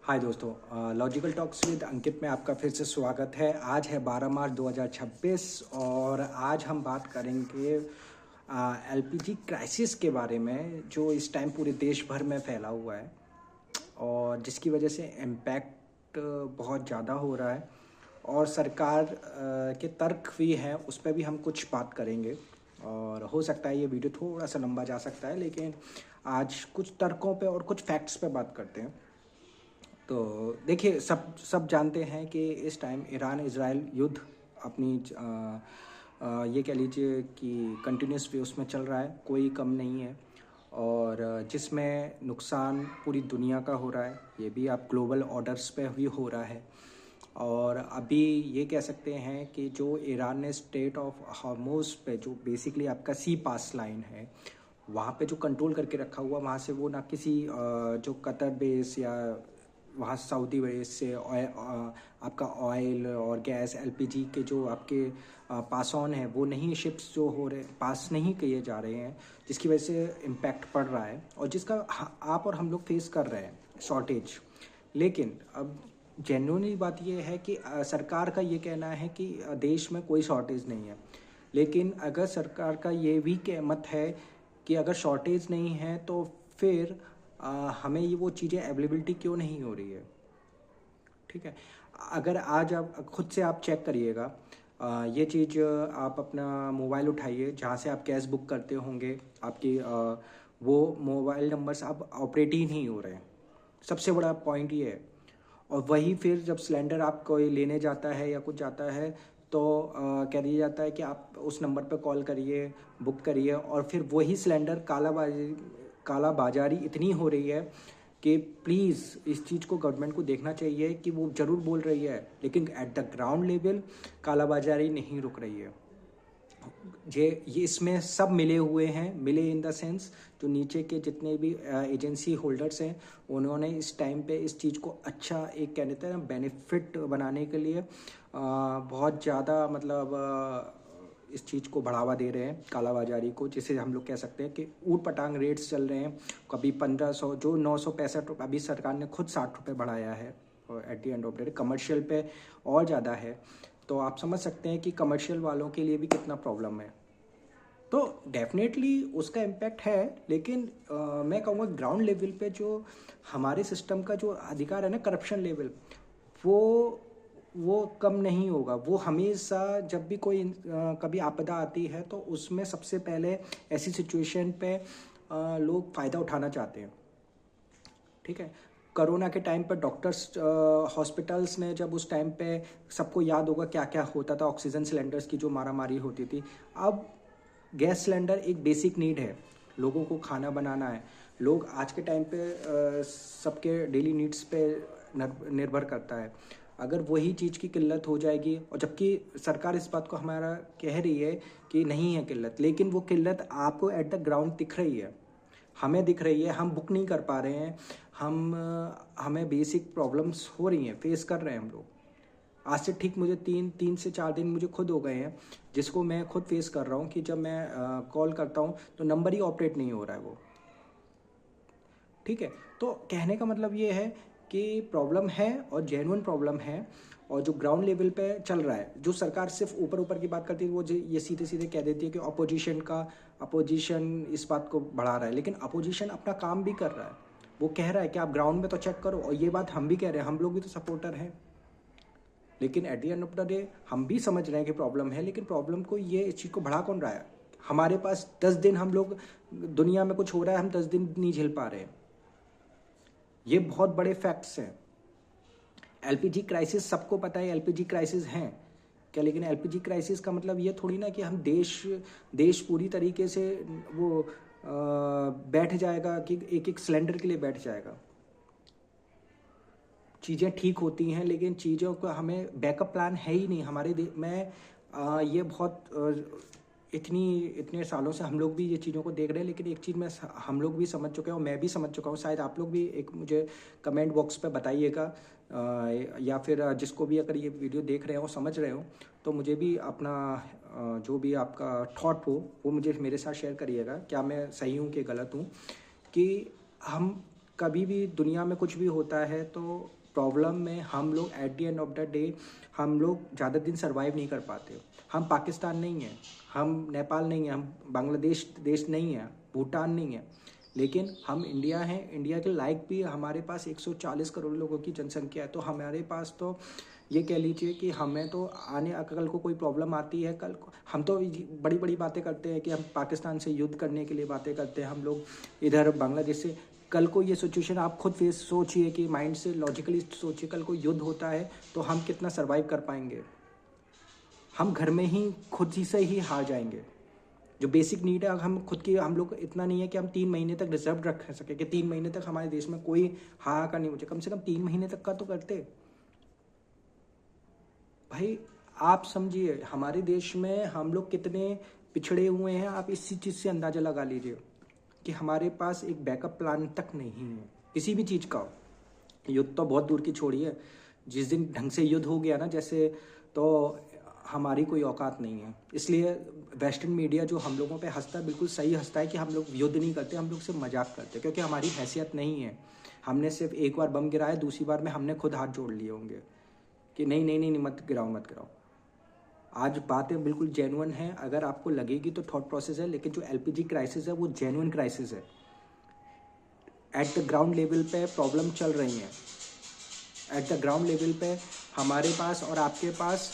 हाय दोस्तों, logical talks with अंकित में आपका फिर से स्वागत है। आज है 12 मार्च 2026 और आज हम बात करेंगे एलपीजी क्राइसिस के बारे में, जो इस टाइम पूरे देश भर में फैला हुआ है और जिसकी वजह से इम्पैक्ट बहुत ज़्यादा हो रहा है और सरकार के तर्क भी हैं, उस पर भी हम कुछ बात करेंगे। और हो सकता है ये वीडियो थोड़ा सा लंबा जा सकता है, लेकिन आज कुछ तर्कों पे और कुछ फैक्ट्स पे बात करते हैं। तो देखिए, सब सब जानते हैं कि इस टाइम ईरान इजराइल युद्ध अपनी ये कह लीजिए कि कंटिन्यूस वे उसमें चल रहा है, कोई कम नहीं है। और जिसमें नुकसान पूरी दुनिया का हो रहा है, ये भी आप ग्लोबल ऑर्डर्स पे भी हो रहा है। और अभी ये कह सकते हैं कि जो ईरान ने स्टेट ऑफ हॉर्मुज़ पे, जो बेसिकली आपका सी पास लाइन है, वहाँ पे जो कंट्रोल करके रखा हुआ, वहाँ से वो ना किसी जो कतर बेस या वहाँ सऊदी बेस से आपका ऑयल और गैस एलपीजी के जो आपके पास ऑन है, वो नहीं, शिप्स जो हो रहे पास नहीं किए जा रहे हैं, जिसकी वजह से इम्पैक्ट पड़ रहा है और जिसका आप और हम लोग फेस कर रहे हैं, शॉर्टेज। लेकिन अब जेन्युइनली बात यह है कि सरकार का ये कहना है कि देश में कोई शॉर्टेज नहीं है। लेकिन अगर सरकार का ये भी मत है कि अगर शॉर्टेज नहीं है तो फिर हमें ये वो चीज़ें अवेलेबिलिटी क्यों नहीं हो रही है। ठीक है, अगर आज आप खुद से आप चेक करिएगा, ये चीज़ आप अपना मोबाइल उठाइए, जहाँ से आप गैस बुक करते होंगे, आपकी वो मोबाइल नंबर्स अब ऑपरेट ही नहीं हो रहे हैं। सबसे बड़ा पॉइंट ये है। और वही फिर जब सिलेंडर आप कोई लेने जाता है या कुछ जाता है तो कह दिया जाता है कि आप उस नंबर पर कॉल करिए, बुक करिए, और फिर वही सिलेंडर काला बाजारी इतनी हो रही है कि प्लीज़ इस चीज़ को गवर्नमेंट को देखना चाहिए कि वो ज़रूर बोल रही है, लेकिन एट द ग्राउंड लेवल कालाबाजारी नहीं रुक रही है। ये इसमें सब मिले हुए हैं, मिले इन द सेंस जो नीचे के जितने भी एजेंसी होल्डर्स हैं, उन्होंने इस टाइम पे इस चीज़ को अच्छा एक कह देते हैं बेनिफिट बनाने के लिए बहुत ज़्यादा मतलब इस चीज़ को बढ़ावा दे रहे हैं, कालाबाजारी को, जिसे हम लोग कह सकते हैं कि ऊट पटांग रेट्स चल रहे हैं। कभी 1500, जो 965, अभी सरकार ने खुद 60 रुपये बढ़ाया है at the end of the day. Commercial पे और ज़्यादा है, तो आप समझ सकते हैं कि कमर्शियल वालों के लिए भी कितना प्रॉब्लम है। तो डेफिनेटली उसका इम्पैक्ट है, लेकिन मैं कहूँगा ग्राउंड लेवल पे जो हमारे सिस्टम का जो अधिकार है ना, करप्शन लेवल, वो कम नहीं होगा। वो हमेशा जब भी कोई कभी आपदा आती है तो उसमें सबसे पहले ऐसी सिचुएशन पे लोग फ़ायदा उठाना चाहते हैं। ठीक है, कोरोना के टाइम पर डॉक्टर्स हॉस्पिटल्स ने जब उस टाइम पे, सबको याद होगा क्या क्या होता था, ऑक्सीजन सिलेंडर्स की जो मारामारी होती थी। अब गैस सिलेंडर एक बेसिक नीड है, लोगों को खाना बनाना है। लोग आज के टाइम पे सबके डेली नीड्स पे निर्भर करता है। अगर वही चीज़ की किल्लत हो जाएगी, और जबकि सरकार इस बात को हमारा कह रही है कि नहीं है किल्लत, लेकिन वो किल्लत आपको एट द ग्राउंड दिख रही है, हमें दिख रही है। हम बुक नहीं कर पा रहे हैं, हमें बेसिक प्रॉब्लम्स हो रही हैं, फेस कर रहे हैं हम लोग। आज से ठीक मुझे तीन से 4 दिन मुझे खुद हो गए हैं, जिसको मैं खुद फेस कर रहा हूँ कि जब मैं कॉल करता हूँ तो नंबर ही ऑपरेट नहीं हो रहा है वो। ठीक है, तो कहने का मतलब ये है कि प्रॉब्लम है और जेन्युइन प्रॉब्लम है, और जो ग्राउंड लेवल पे चल रहा है, जो सरकार सिर्फ ऊपर ऊपर की बात करती है, वो ये सीधे सीधे कह देती है कि अपोजिशन इस बात को बढ़ा रहा है। लेकिन अपोजिशन अपना काम भी कर रहा है, वो कह रहा है कि आप ग्राउंड में तो चेक करो, और ये बात हम भी कह रहे हैं, हम लोग भी तो सपोर्टर हैं। लेकिन at the end of the day हम भी समझ रहे हैं कि प्रॉब्लम है, लेकिन प्रॉब्लम को, ये इस चीज़ को बढ़ा कौन रहा है। हमारे पास 10 दिन, हम लोग दुनिया में कुछ हो रहा है, हम 10 दिन नहीं झेल पा रहे हैं। ये बहुत बड़े फैक्ट्स हैं। एलपीजी क्राइसिस सबको पता है, एलपीजी क्राइसिस हैं क्या, लेकिन एलपीजी क्राइसिस का मतलब ये थोड़ी ना कि हम देश पूरी तरीके से वो बैठ जाएगा कि एक एक सिलेंडर के लिए बैठ जाएगा। चीज़ें ठीक होती हैं, लेकिन चीज़ों का हमें बैकअप प्लान है ही नहीं हमारे में। ये बहुत इतने सालों से हम लोग भी ये चीज़ों को देख रहे हैं, लेकिन एक चीज़ हम लोग भी समझ चुके हैं, और मैं भी समझ चुका हूँ, शायद आप लोग भी एक मुझे कमेंट बॉक्स पे बताइएगा, या फिर जिसको भी अगर ये वीडियो देख रहे हो, समझ रहे हो, तो मुझे भी अपना जो भी आपका थॉट हो वो मुझे मेरे साथ शेयर करिएगा, क्या मैं सही हूँ कि गलत हूँ। कि हम कभी भी दुनिया में कुछ भी होता है तो प्रॉब्लम में हम लोग at the end of the day हम लोग ज़्यादा दिन सर्वाइव नहीं कर पाते। हम पाकिस्तान नहीं हैं, हम नेपाल नहीं हैं, हम बांग्लादेश देश नहीं है, भूटान नहीं है, लेकिन हम इंडिया हैं। इंडिया के लायक भी हमारे पास 140 करोड़ लोगों की जनसंख्या है। तो हमारे पास तो ये कह लीजिए कि हमें तो आने कल को कोई प्रॉब्लम आती है, कल को हम तो बड़ी बड़ी बातें करते हैं कि हम पाकिस्तान से युद्ध करने के लिए बातें करते हैं, हम लोग इधर बांग्लादेश से। कल को ये सिचुएशन आप खुद फेस सोचिए कि माइंड से लॉजिकली सोचिए, कल को युद्ध होता है तो हम कितना सर्वाइव कर पाएंगे। हम घर में ही खुद ही से ही हार जाएंगे। जो बेसिक नीड है हम खुद की, हम लोग इतना नहीं है कि हम 3 महीने तक रिजर्व रख सके कि 3 महीने तक हमारे देश में कोई हाहाकार नहीं हो, कम से कम 3 महीने तक का तो करते। भाई आप समझिए हमारे देश में हम लोग कितने पिछड़े हुए हैं, आप इसी चीज़ से अंदाज़ा लगा लीजिए कि हमारे पास एक बैकअप प्लान तक नहीं है किसी भी चीज़ का। युद्ध तो बहुत दूर की छोड़िए, जिस दिन ढंग से युद्ध हो गया ना जैसे, तो हमारी कोई औकात नहीं है। इसलिए वेस्टर्न मीडिया जो हम लोगों पे हंसता है, बिल्कुल सही हंसता है कि हम लोग युद्ध नहीं करते, हम लोग सिर्फ मजाक करते, क्योंकि हमारी हैसियत नहीं है। हमने सिर्फ एक बार बम गिराया, दूसरी बार में हमने खुद हाथ जोड़ लिए होंगे कि नहीं नहीं नहीं मत गिराओ मत गिराओ। आज बातें बिल्कुल जेन्युइन हैं, अगर आपको लगेगी तो थॉट प्रोसेस है, लेकिन जो एलपीजी क्राइसिस है वो जेन्युइन क्राइसिस है। एट द ग्राउंड लेवल पे प्रॉब्लम चल रही हैं। एट द ग्राउंड लेवल पे हमारे पास और आपके पास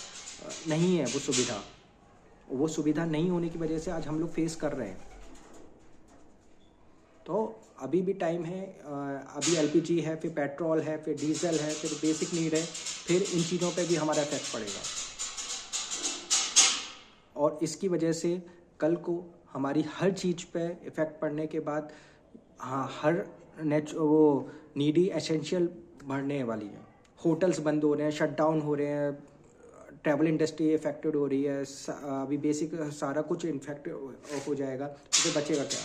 नहीं है वो सुविधा नहीं होने की वजह से आज हम लोग फेस कर रहे हैं। तो अभी भी टाइम है, अभी एलपीजी है, फिर पेट्रोल है, फिर डीजल है, फिर बेसिक नीड है, फिर इन चीज़ों पे भी हमारा इफेक्ट पड़ेगा। और इसकी वजह से कल को हमारी हर चीज़ पे इफ़ेक्ट पड़ने के बाद हाँ हर वो नीडी एसेंशियल बढ़ने वाली है। होटल्स बंद हो रहे हैं, शट डाउन हो रहे हैं, ट्रैवल इंडस्ट्री इफेक्टेड हो रही है, अभी बेसिक सारा कुछ इन्फेक्ट हो जाएगा, तो बचेगा क्या।